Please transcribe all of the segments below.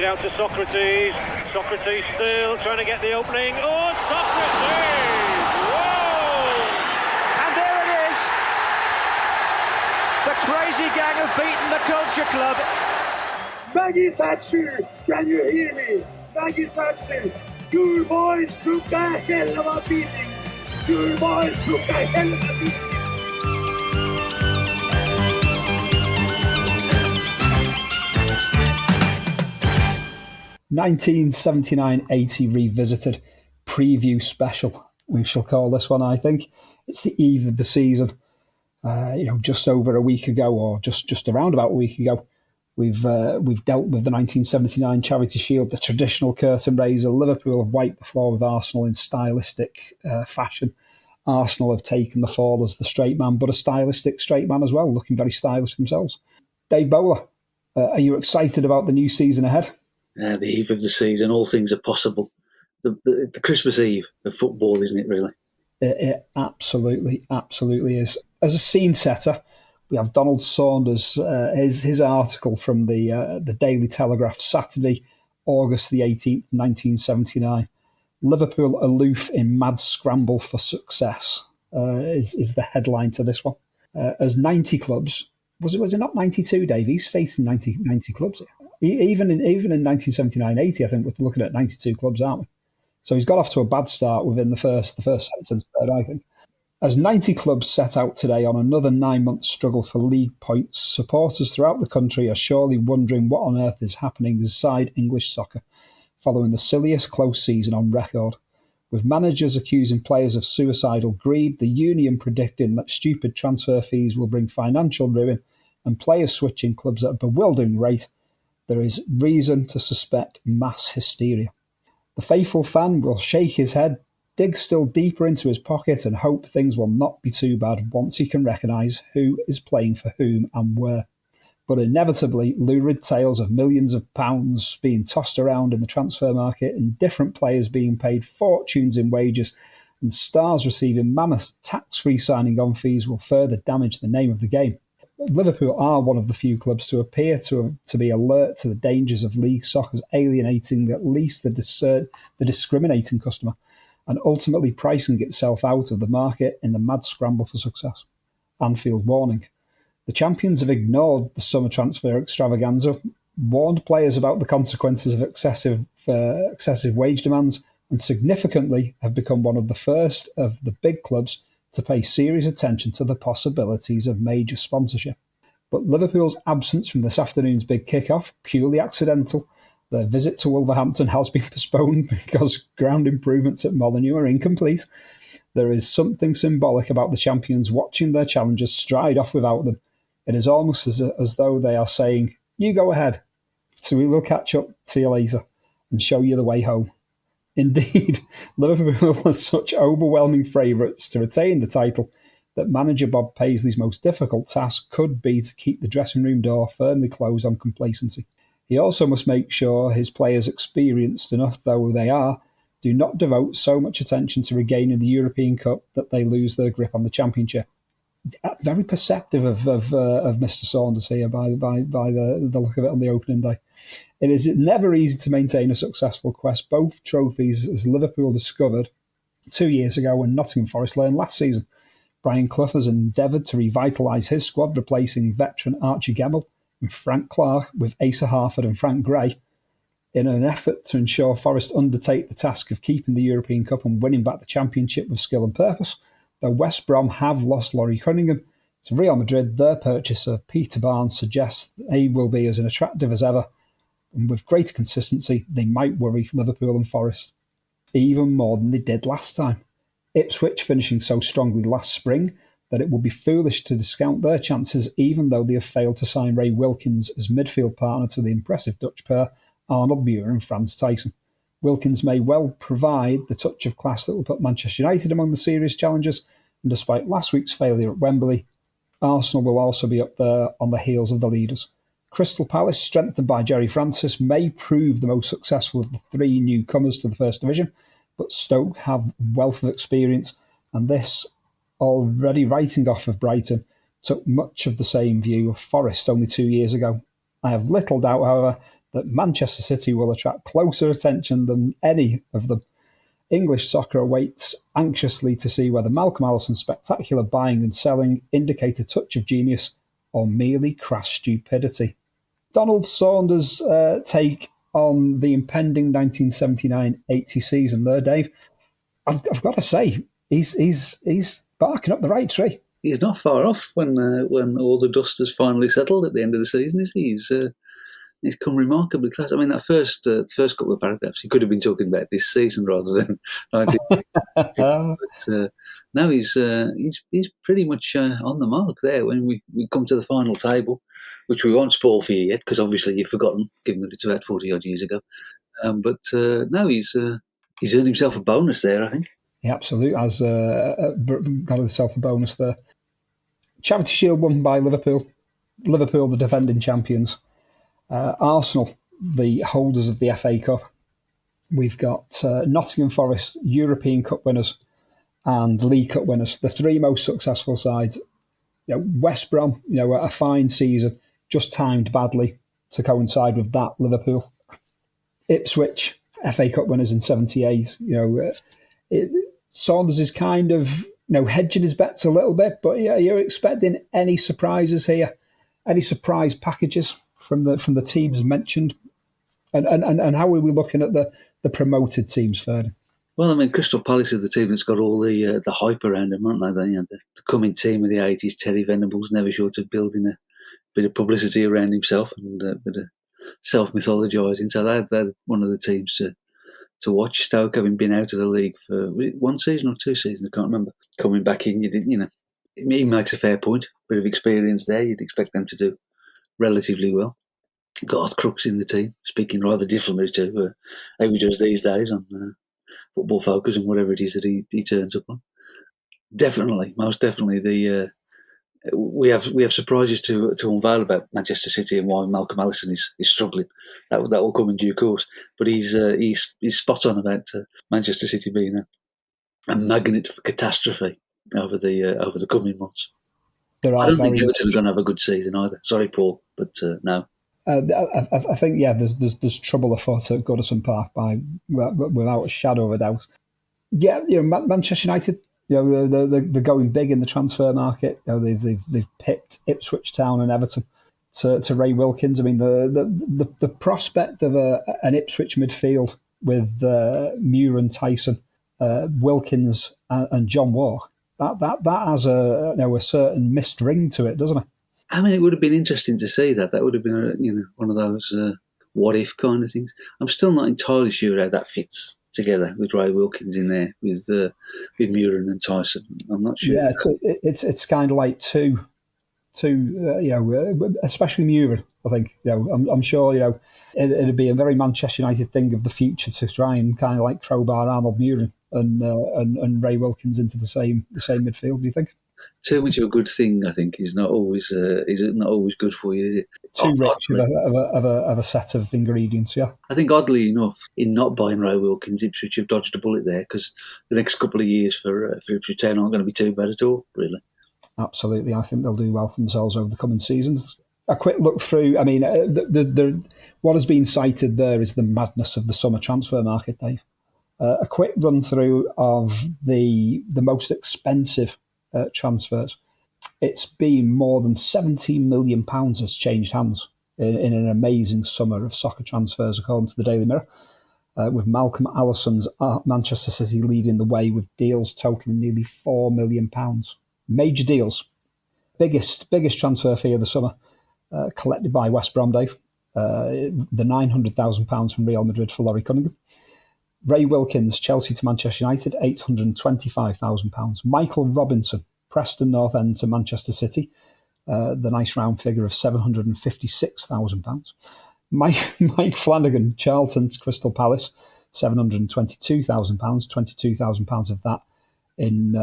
out to Socrates. Socrates still trying to get the opening. Oh, Socrates! Whoa! And there it is. The crazy gang have beaten the Culture Club. Maggie Thatcher, can you hear me? Maggie Thatcher, your boys took a hell of a beating. Your boys took a hell of a beating. 1979-80 Revisited preview special, we shall call this one, I think. It's the eve of the season. Just over a week ago, or just around about a week ago, we've dealt with the 1979 Charity Shield, the traditional curtain raiser. Liverpool have wiped the floor with Arsenal in stylistic fashion. Arsenal have taken the fall as the straight man, but a stylistic straight man as well, looking very stylish themselves. Dave Bowler, are you excited about the new season ahead? The eve of the season, all things are possible. The Christmas Eve of football, isn't it, really? It absolutely is. As a scene setter, we have Donald Saunders, his article from the Daily Telegraph, Saturday, August the 18th, 1979. Liverpool aloof in mad scramble for success is the headline to this one. As 90 clubs, was it not 92, Dave? He's stating 90 clubs. Even in 1979-80, I think we're looking at 92 clubs, aren't we? So he's got off to a bad start within the first sentence there, I think. As 90 clubs set out today on another 9-month struggle for league points, supporters throughout the country are surely wondering what on earth is happening inside English soccer, following the silliest close season on record. With managers accusing players of suicidal greed, the union predicting that stupid transfer fees will bring financial ruin, and players switching clubs at a bewildering rate, there is reason to suspect mass hysteria. The faithful fan will shake his head, dig still deeper into his pocket, and hope things will not be too bad once he can recognise who is playing for whom and where. But inevitably, lurid tales of millions of pounds being tossed around in the transfer market, and different players being paid fortunes in wages, and stars receiving mammoth tax-free signing-on fees will further damage the name of the game. Liverpool are one of the few clubs to appear to be alert to the dangers of league soccer's alienating at least the discriminating customer, and ultimately pricing itself out of the market in the mad scramble for success. Anfield warning. The champions have ignored the summer transfer extravaganza, warned players about the consequences of excessive wage demands, and significantly have become one of the first of the big clubs to pay serious attention to the possibilities of major sponsorship. But Liverpool's absence from this afternoon's big kick-off, purely accidental. Their visit to Wolverhampton has been postponed because ground improvements at Molineux are incomplete. There is something symbolic about the champions watching their challengers stride off without them. It is almost as though they are saying, "You go ahead, so we will catch up to you later and show you the way home." Indeed, Liverpool are such overwhelming favourites to retain the title that manager Bob Paisley's most difficult task could be to keep the dressing room door firmly closed on complacency. He also must make sure his players, experienced enough though they are, do not devote so much attention to regaining the European Cup that they lose their grip on the Championship. Very perceptive of Mr. Saunders here by the look of it on the opening day. It is never easy to maintain a successful quest. Both trophies, as Liverpool discovered 2 years ago and Nottingham Forest learned last season. Brian Clough has endeavoured to revitalise his squad, replacing veteran Archie Gemmill and Frank Clark with Asa Harford and Frank Gray, in an effort to ensure Forest undertake the task of keeping the European Cup and winning back the Championship with skill and purpose. Though West Brom have lost Laurie Cunningham to Real Madrid, their purchaser Peter Barnes suggests they will be as attractive as ever, and with greater consistency they might worry Liverpool and Forest even more than they did last time. Ipswich finishing so strongly last spring that it would be foolish to discount their chances, even though they have failed to sign Ray Wilkins as midfield partner to the impressive Dutch pair Arnold Muir and Franz Tyson. Wilkins may well provide the touch of class that will put Manchester United among the serious challengers, and despite last week's failure at Wembley, Arsenal will also be up there on the heels of the leaders. Crystal Palace, strengthened by Jerry Francis, may prove the most successful of the three newcomers to the First Division, but Stoke have wealth of experience, and this, already writing off of Brighton, took much of the same view of Forest only 2 years ago. I have little doubt, however, that Manchester City will attract closer attention than any of them. English soccer awaits anxiously to see whether Malcolm Allison's spectacular buying and selling indicate a touch of genius or merely crass stupidity. Donald Saunders' take on the impending 1979-80 season there, Dave. I've got to say, he's barking up the right tree. He's not far off when all the dust has finally settled at the end of the season, is he? He's come remarkably close. I mean, that first couple of paragraphs, he could have been talking about this season rather than 1980. But no, he's pretty much on the mark there when we come to the final table, which we won't spoil for you yet because obviously you've forgotten, given that it's about 40 odd years ago. But no, he's earned himself a bonus there, I think. He absolutely has got himself a bonus there. Charity Shield won by Liverpool. Liverpool, the defending champions. Arsenal, the holders of the FA Cup. We've got Nottingham Forest, European Cup winners, and League Cup winners. The three most successful sides. West Brom, a fine season, just timed badly to coincide with that. Liverpool, Ipswich, FA Cup winners in '78. Saunders is kind of hedging his bets a little bit, but you're expecting any surprises here, any surprise packages from the teams mentioned, and how are we looking at the promoted teams, Ferdy? Well, I mean, Crystal Palace is the team that's got all the hype around them, aren't they? The coming team of the 80s, Terry Venables, never short of building a bit of publicity around himself and a bit of self-mythologising. So they're one of the teams to watch. Stoke, having been out of the league for one season or two seasons, I can't remember. Coming back in, he makes a fair point. Bit of experience there. You'd expect them to do relatively well. Garth Crooks in the team, speaking rather differently to how he does these days on Football Focus and whatever it is that he turns up on. Definitely, most definitely, we have surprises to unveil about Manchester City and why Malcolm Allison is struggling. That will come in due course. But he's spot on about Manchester City being a magnet for catastrophe over the coming months. I don't think Everton are going to have a good season either. Sorry, Paul, but no. I think there's trouble afoot at Goodison Park without a shadow of a doubt. Yeah, Manchester United, they're going big in the transfer market. They've picked Ipswich Town and Everton to Ray Wilkins. I mean, the prospect of an Ipswich midfield with Muir and Tyson, Wilkins and John Walk, that has a certain missed ring to it, doesn't it? I mean, it would have been interesting to see that. That would have been one of those what if kind of things. I'm still not entirely sure how that fits together with Ray Wilkins in there with Murin and Tyson. I'm not sure. Yeah, it's kind of like two, especially Murin. I think I'm sure it'd be a very Manchester United thing of the future to try and kind of like crowbar Arnold Murin and Ray Wilkins into the same midfield. Do you think? Too much of a good thing, I think, is not always good for you, is it? Too rich of a set of ingredients, yeah. I think, oddly enough, in not buying Ray Wilkins, Ipswich have dodged a bullet there because the next couple of years for Ipswich Town aren't going to be too bad at all, really. Absolutely, I think they'll do well for themselves over the coming seasons. A quick look through, I mean, what has been cited there is the madness of the summer transfer market, Dave. A quick run through of the most expensive transfers. It's been more than £17 million has changed hands in an amazing summer of soccer transfers, according to the Daily Mirror, with Malcolm Allison's Manchester City leading the way with deals totaling nearly £4 million. Major deals. Biggest transfer fee of the summer, collected by West Brom, Dave. The £900,000 from Real Madrid for Laurie Cunningham. Ray Wilkins, Chelsea to Manchester United, £825,000. Michael Robinson, Preston North End to Manchester City, the nice round figure of £756,000. Mike Flanagan, Charlton to Crystal Palace, £722,000, £22,000 of that in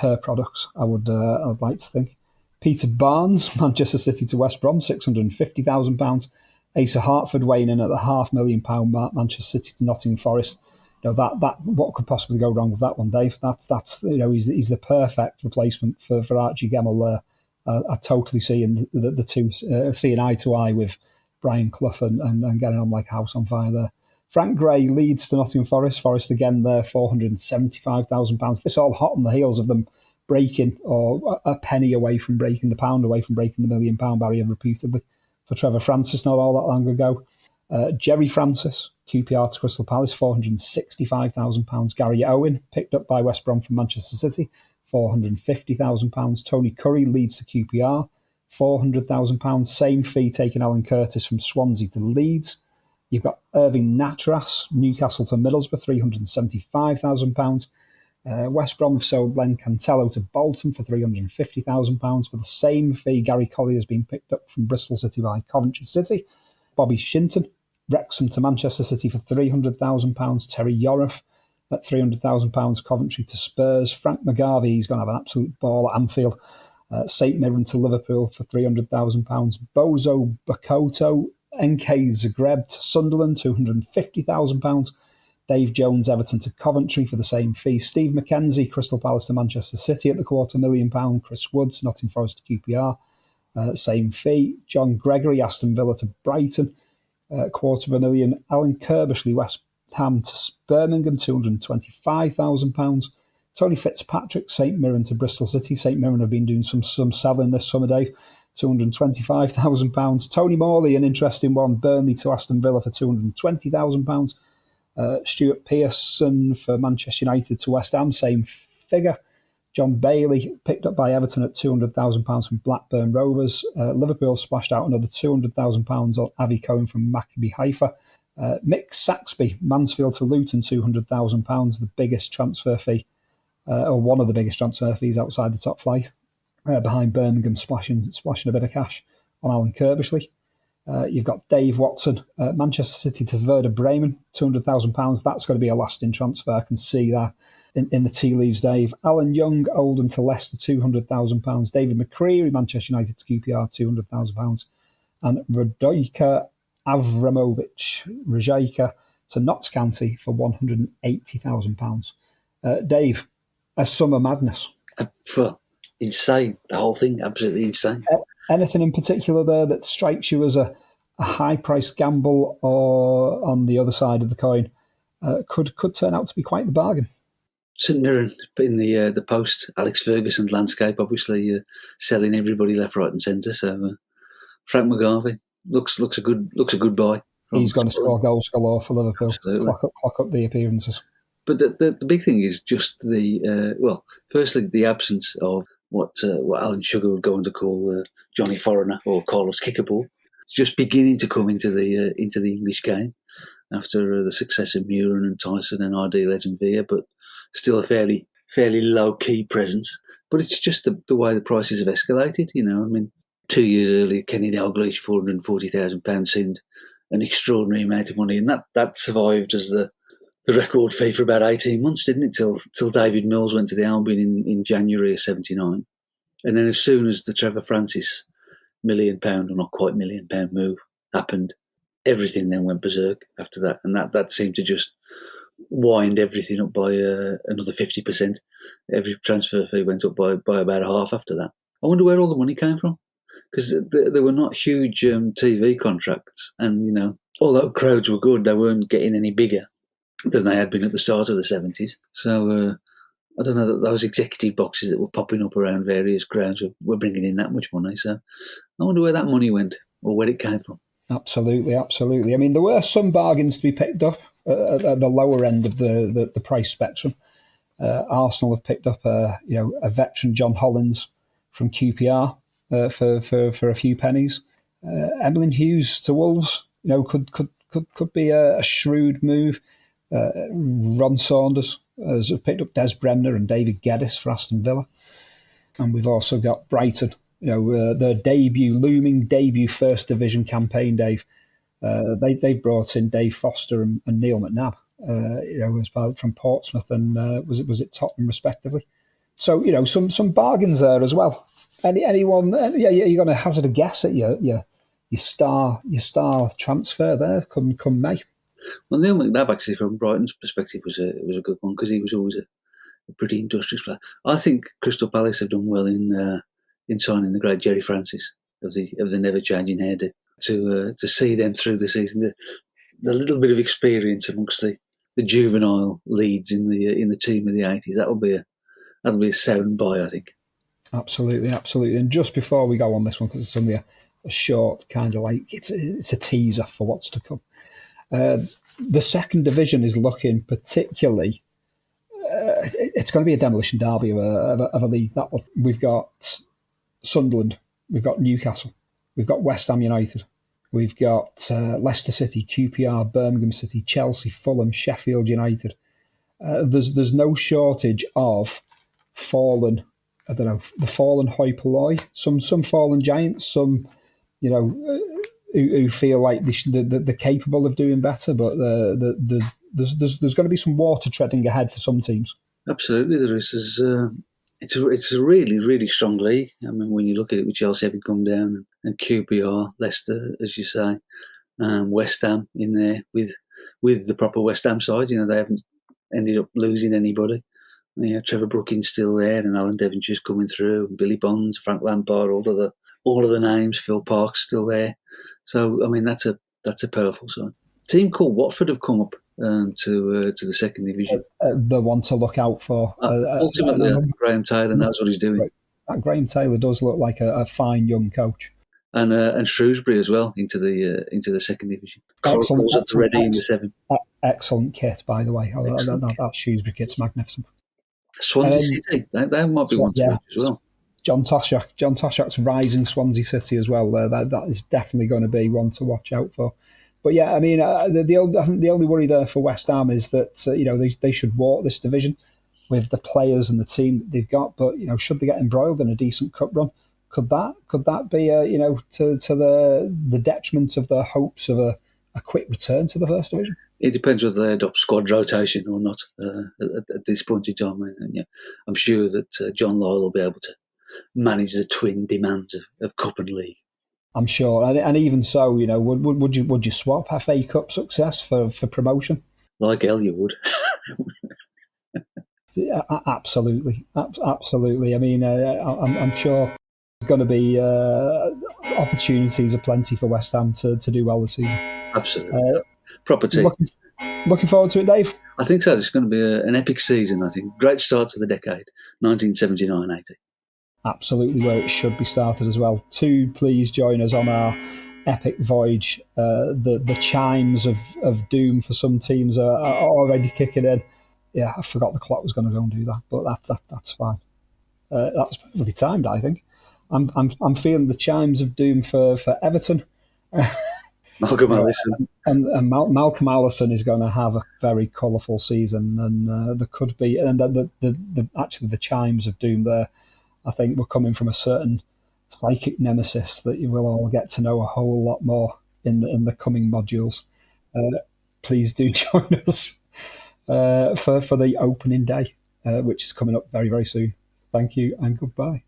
her products, I'd like to think. Peter Barnes, Manchester City to West Brom, £650,000. Asa Hartford weighing in at the £500,000 mark, Manchester City to Nottingham Forest. That what could possibly go wrong with that one, Dave? That's he's the perfect replacement for Archie Gemmill there. I totally see the two seeing eye to eye with Brian Clough and getting on like a house on fire there. Frank Gray leads to Nottingham Forest. Forest again there, £475,000. This all hot on the heels of them breaking, or a penny away from breaking, the pound away from breaking the £1 million barrier repeatedly for Trevor Francis not all that long ago. Jerry Francis, QPR to Crystal Palace, £465,000. Gary Owen, picked up by West Brom from Manchester City, £450,000. Tony Curry leads to QPR, £400,000. Same fee taking Alan Curtis from Swansea to Leeds. You've got Irving Natras, Newcastle to Middlesbrough, £375,000. West Brom have sold Len Cantello to Bolton for £350,000. For the same fee, Gary Collier has been picked up from Bristol City by Coventry City. Bobby Shinton, Wrexham to Manchester City for £300,000. Terry Yorath at £300,000. Coventry to Spurs. Frank McGarvey, he's going to have an absolute ball at Anfield. St Mirren to Liverpool for £300,000. Bozo Bakoto, NK Zagreb to Sunderland, £250,000. Dave Jones, Everton to Coventry for the same fee. Steve McKenzie, Crystal Palace to Manchester City at the £250,000. Chris Woods, Nottingham Forest to QPR, same fee. John Gregory, Aston Villa to Brighton, £250,000. Alan Kirbishley, West Ham to Birmingham, £225,000. Tony Fitzpatrick, St Mirren to Bristol City. St Mirren have been doing some selling this summer, Dave. £225,000. Tony Morley, an interesting one, Burnley to Aston Villa for £220,000. Stuart Pearson for Manchester United to West Ham, same figure. John Bailey picked up by Everton at £200,000 from Blackburn Rovers. Liverpool splashed out another £200,000 on Avi Cohen from Maccabi Haifa. Mick Saxby, Mansfield to Luton, £200,000, the biggest transfer fee, or one of the biggest transfer fees outside the top flight, behind Birmingham splashing a bit of cash on Alan Kirbishley. You've got Dave Watson, Manchester City to Werder Bremen, £200,000. That's going to be a lasting transfer. I can see that in the tea leaves, Dave. Alan Young, Oldham to Leicester, £200,000. David McCreary, Manchester United to QPR, £200,000. And Radojka Avramovic, to Notts County for £180,000. Dave, a summer madness. Insane. The whole thing, absolutely insane. Anything in particular there that strikes you as a high-priced gamble, or on the other side of the coin, could turn out to be quite the bargain? St Mirren in the post Alex Ferguson landscape, obviously selling everybody left, right, and centre. So Frank McGarvey looks a good buy. He's going to score goals galore for Liverpool. Absolutely. Clock up the appearances. But the big thing is just firstly the absence of what Alan Sugar would go on to call Johnny Foreigner or Carlos Kickerball. It's just beginning to come into the English game after the success of Muren and Tyson and Ardile and Villa, but still a fairly low key presence. But it's just the way the prices have escalated. You know, I mean, 2 years earlier, Kenny Dalglish, £440,000 seemed an extraordinary amount of money, and that survived as the record fee for about 18 months, didn't it? Till David Mills went to the Albion in January of '79. And then as soon as the Trevor Francis £1 million, or not quite £1 million move happened, everything then went berserk after that. And that seemed to just wind everything up by another 50%. Every transfer fee went up by about half after that. I wonder where all the money came from. Because there were not huge TV contracts. And, you know, although crowds were good, they weren't getting any bigger than they had been at the start of the 70s. So I don't know, those executive boxes that were popping up around various grounds were bringing in that much money. So I wonder where that money went or where it came from. Absolutely. I mean, there were some bargains to be picked up at the lower end of the price spectrum. Arsenal have picked up a veteran John Hollins from QPR for a few pennies. Emlyn Hughes to Wolves, could be a shrewd move. Ron Saunders has picked up Des Bremner and David Geddes for Aston Villa. And we've also got Brighton, their looming debut First Division campaign, Dave. They've brought in Dave Foster and Neil McNabb, from Portsmouth and was it Tottenham respectively. So some bargains there as well. Anyone? You're going to hazard a guess at your star transfer there come May. Well, Neil McNabb, actually, from Brighton's perspective, was a good one because he was always a pretty industrious player. I think Crystal Palace have done well in signing the great Jerry Francis of the never changing hairdo. to see them through the season. The little bit of experience amongst the juvenile leads in the team of the 80s, that'll be a sound buy, I think. Absolutely. And just before we go on this one, because it's only a short kind of like it's a teaser for what's to come. The second division is looking particularly. It's going to be a demolition derby of a league. That one. We've got Sunderland, we've got Newcastle, we've got West Ham United, we've got Leicester City, QPR, Birmingham City, Chelsea, Fulham, Sheffield United. There's no shortage of fallen. I don't know, the fallen hoi polloi. Some fallen giants. Some, who feel like they're capable of doing better, but there's going to be some water treading ahead for some teams. Absolutely, there is. It's a really, really strong league. I mean, when you look at it with Chelsea having come down and QPR, Leicester, as you say, West Ham in there with the proper West Ham side. They haven't ended up losing anybody. Trevor Brookings still there, and Alan Devonshire's coming through, and Billy Bonds, Frank Lampard, all of the names. Phil Park's still there. So I mean, that's a powerful side. A team called Watford have come up to the second division. The one to look out for. Ultimately, Graham Taylor knows what he's doing. That Graham Taylor does look like a fine young coach. And Shrewsbury as well into the second division. Excellent, at the ready in the 7. Excellent kit, by the way. That Shrewsbury kit's magnificent. Swansea City, they might be one to watch as well. John Toshak's rising Swansea City as well. That is definitely going to be one to watch out for. But yeah, I mean, I think the only worry there for West Ham is that they should walk this division with the players and the team that they've got. But should they get embroiled in a decent cup run, could that be to the detriment of their hopes of a quick return to the first division? It depends whether they adopt squad rotation or not at this point in time. And, I'm sure that John Lyle will be able to manage the twin demands of Cup and League. I'm sure, and even so, would you swap FA Cup success for promotion? Like hell, you would. Yeah, absolutely. I mean, I'm sure there's going to be opportunities aplenty for West Ham to do well this season. Absolutely. Proper team. Looking forward to it, Dave. I think so. It's going to be an epic season, I think. Great start to the decade, 1979-80. Absolutely where it should be started as well. Please join us on our epic voyage. The chimes of doom for some teams are already kicking in. Yeah, I forgot the clock was going to go and do that, but that's fine. That was perfectly timed, I think. I'm feeling the chimes of doom for Everton. Malcolm Allison. And Malcolm Allison is going to have a very colourful season, and there could be, and actually the chimes of doom there, I think, we're coming from a certain psychic nemesis that you will all get to know a whole lot more in the coming modules. Please do join us for the opening day, which is coming up very, very soon. Thank you and goodbye.